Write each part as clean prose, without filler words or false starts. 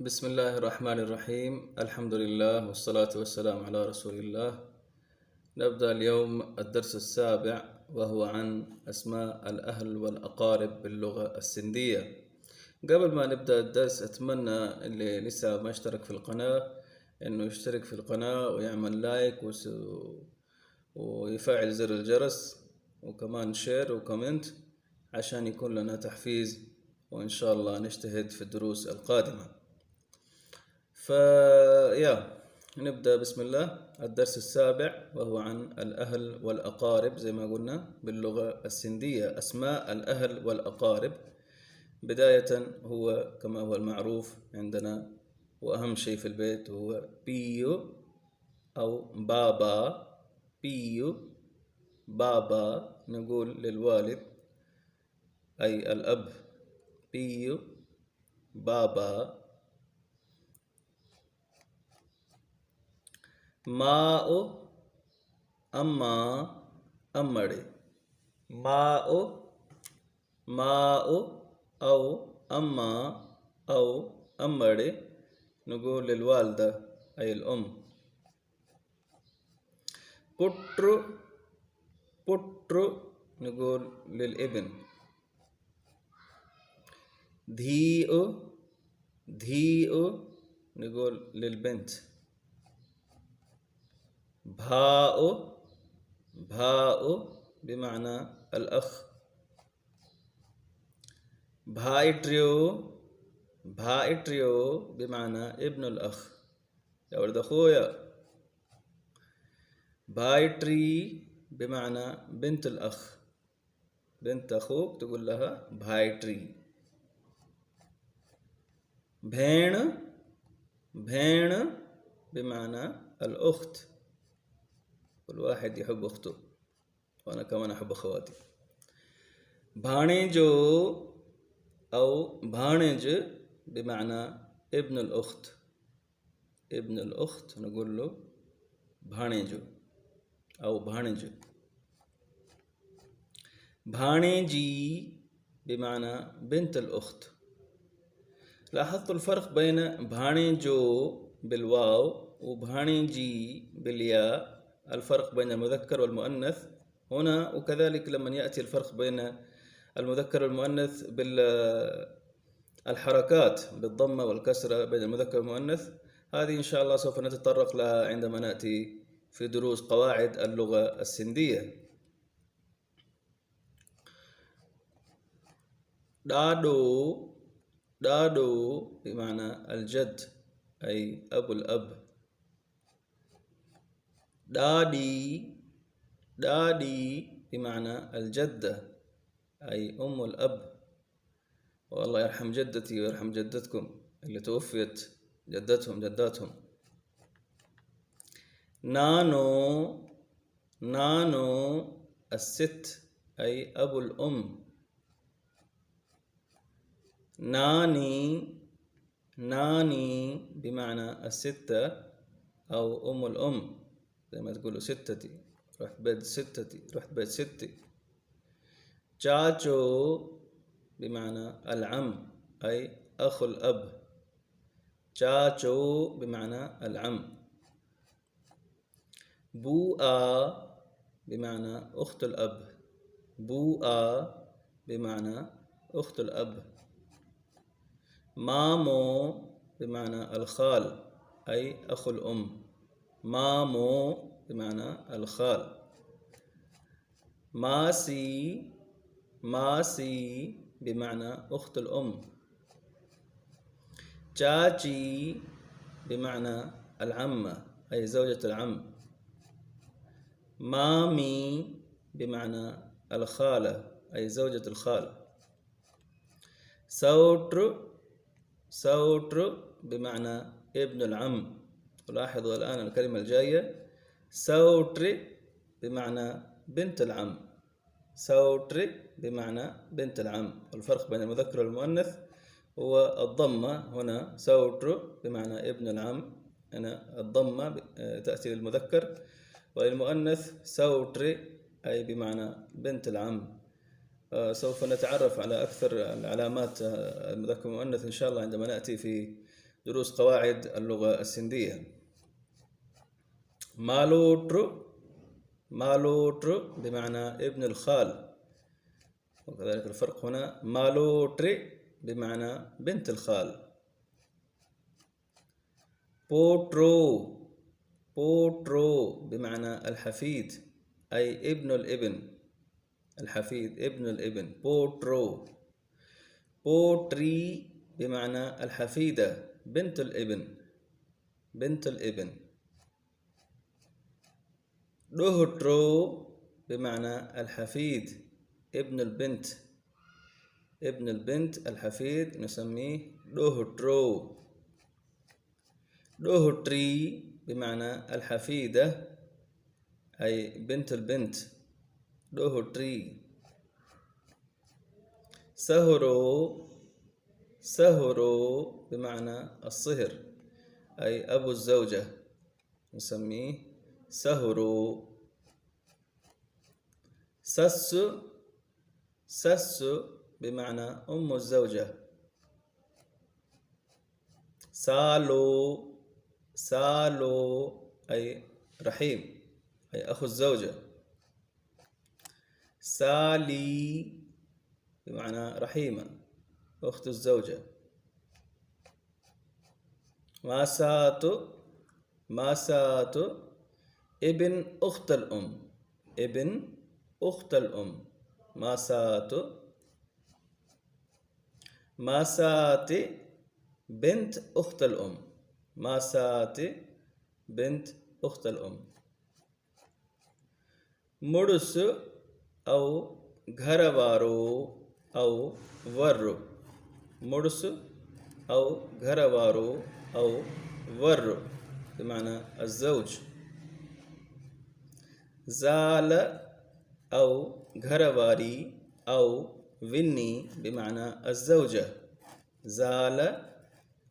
بسم الله الرحمن الرحيم. الحمد لله والصلاة والسلام على رسول الله. نبدأ اليوم الدرس السابع وهو عن أسماء الأهل والأقارب باللغة السندية. قبل ما نبدأ الدرس أتمنى اللي لسه ما اشترك في القناة إنه يشترك في القناة ويعمل لايك ويفعل زر الجرس وكمان شير وكومنت عشان يكون لنا تحفيز، وإن شاء الله نجتهد في الدروس القادمة. نبدأ بسم الله الدرس السابع وهو عن الأهل والأقارب زي ما قلنا باللغة السندية. أسماء الأهل والأقارب بداية هو كما هو المعروف عندنا، وأهم شيء في البيت هو بيو أو بابا. بيو بابا نقول للوالد أي الأب بيو بابا. ماء أما أمري. ماء أو أما أو أمري نقول للوالدة أي الأم. بطر نقول للابن. ذيء نقول للبنت. باء بمعنى الأخ. بهايتريو بمعنى ابن الأخ يا ولد أخويا. بايتري بمعنى بنت الأخ، بنت أخوك تقول لها بايتري. بين بمعنى الأخت، كل واحد يحب أخته وأنا كمان أحب أخواتي. بانيجو أو بانج بمعنى ابن الأخت. ابن الأخت نقول له بانيجو أو بانج. بانيجي بمعنى بنت الأخت. لاحظت الفرق بين بانيجو بالواو وبانيجي بالياء، الفرق بين المذكر والمؤنث هنا، وكذلك لما يأتي الفرق بين المذكر والمؤنث بالحركات بالضمة والكسرة بين المذكر والمؤنث. هذه إن شاء الله سوف نتطرق لها عندما نأتي في دروس قواعد اللغة السندية. دادو بمعنى الجد أي أبو الأب. دادي بمعنى الجدة أي أم الأب. والله يرحم جدتي ويرحم جدتكم اللي توفيت جداتهم. نانو الست أي أبو الأم. ناني بمعنى الستة أو أم الأم، زي ما تقولوا ستتي، رحت بيت ستي. تشاتشو بمعنى العم أي أخو الأب. تشاتشو بمعنى العم. بوآ بمعنى أخت الأب. بوآ بمعنى أخت الأب. مامو بمعنى الخال أي أخو الأم. مامو بمعنى الخال. ماسي بمعنى أخت الأم. تشاتشي بمعنى العمة أي زوجة العم. مامي بمعنى الخالة أي زوجة الخال. سوتر بمعنى ابن العم. ولاحظوا الآن الكلمة الجاية سوتر بمعنى بنت العم. سوتر بمعنى بنت العم. والفرق بين المذكر والمؤنث هو الضمة. هنا سوتر بمعنى ابن العم، هنا الضمة تأتي للمذكر، وللمؤنث سوتر أي بمعنى بنت العم. سوف نتعرف على أكثر العلامات المذكر والمؤنث إن شاء الله عندما نأتي في دروس قواعد اللغة السندية. مالوتر، مالوتر بمعنى ابن الخال، وكذلك الفرق هنا مالوتري بمعنى بنت الخال. بوترو، بوترو بمعنى الحفيد أي ابن الابن، الحفيد ابن الابن بوترو. بوتري بمعنى الحفيدة بنت الابن، بنت الابن. دوهترو بمعنى الحفيد ابن البنت، ابن البنت الحفيد نسميه دوهترو. دوهتري بمعنى الحفيدة أي بنت البنت، دوهتري. سهرو، سهرو بمعنى الصهر أي أبو الزوجة نسميه سهرو. سسو، سسو بمعنى أم الزوجة. سالو، سالو أي رحيم أي أخو الزوجة. سالي بمعنى رحيمة أخت الزوجة. ماساتو، ماساتو ابن أخت الأم، ابن أخت الأم ماساتو. ماساتي بنت أخت الأم، ماساتي بنت أخت الأم. मुड़ुस أو घरवारो أو वर्रो، मुड़ुस أو घरवारो أو वर्रो بمعنى الزوج. زال أو घरवारी أو विन्नी بمعنى الزوجة. زال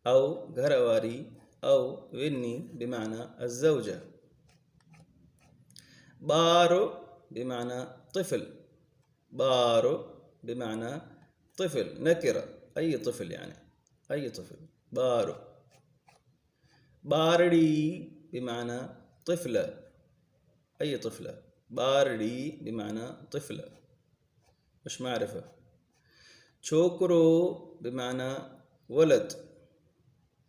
أو घरवारी أو विन्नी بمعنى الزوجة. بارو بمعنى طفل، بارو بمعنى طفل نكرة أي طفل يعني أي طفل بارو. باردي بمعنى طفلة أي طفلة، باردي بمعنى طفلة مش معرفة. شوكرو بمعنى ولد،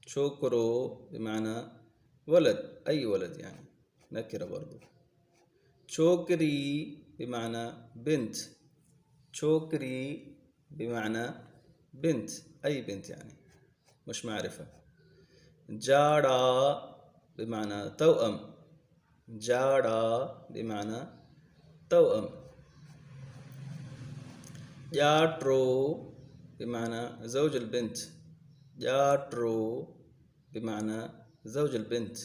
شوكرو بمعنى ولد أي ولد يعني نكرة برضو. شوكري بمعنى بنت، شوكري بمعنى بنت أي بنت يعني مش معرفة. جارا بمعنى توأم، جارا بمعنى توأم. جاترو بمعنى زوج البنت، جاترو بمعنى زوج البنت.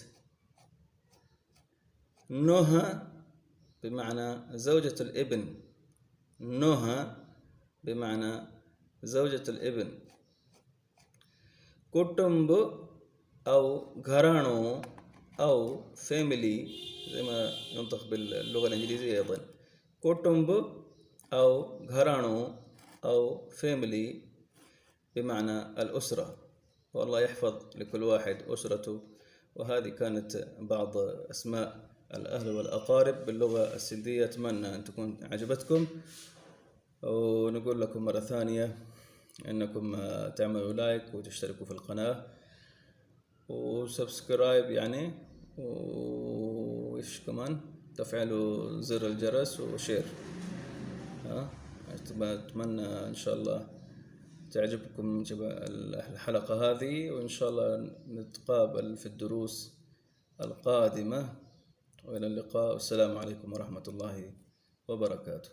نهى بمعنى زوجة الابن، نهى بمعنى زوجة الابن. कुटुंब أو घरानो أو family زي ما ينطق باللغة الإنجليزية أيضا. कुटुंब أو घरानो أو family بمعنى الأسرة، والله يحفظ لكل واحد أسرته. وهذه كانت بعض أسماء الأهل والأقارب باللغة السندية. أتمنى أن تكون عجبتكم، ونقول لكم مرة ثانية أنكم تعملوا لايك وتشتركوا في القناة وسبسكرايب يعني، وإيش كمان تفعلوا زر الجرس وشير. أتمنى إن شاء الله تعجبكم الحلقة هذه، وإن شاء الله نتقابل في الدروس القادمة. وإلى اللقاء، والسلام عليكم ورحمة الله وبركاته.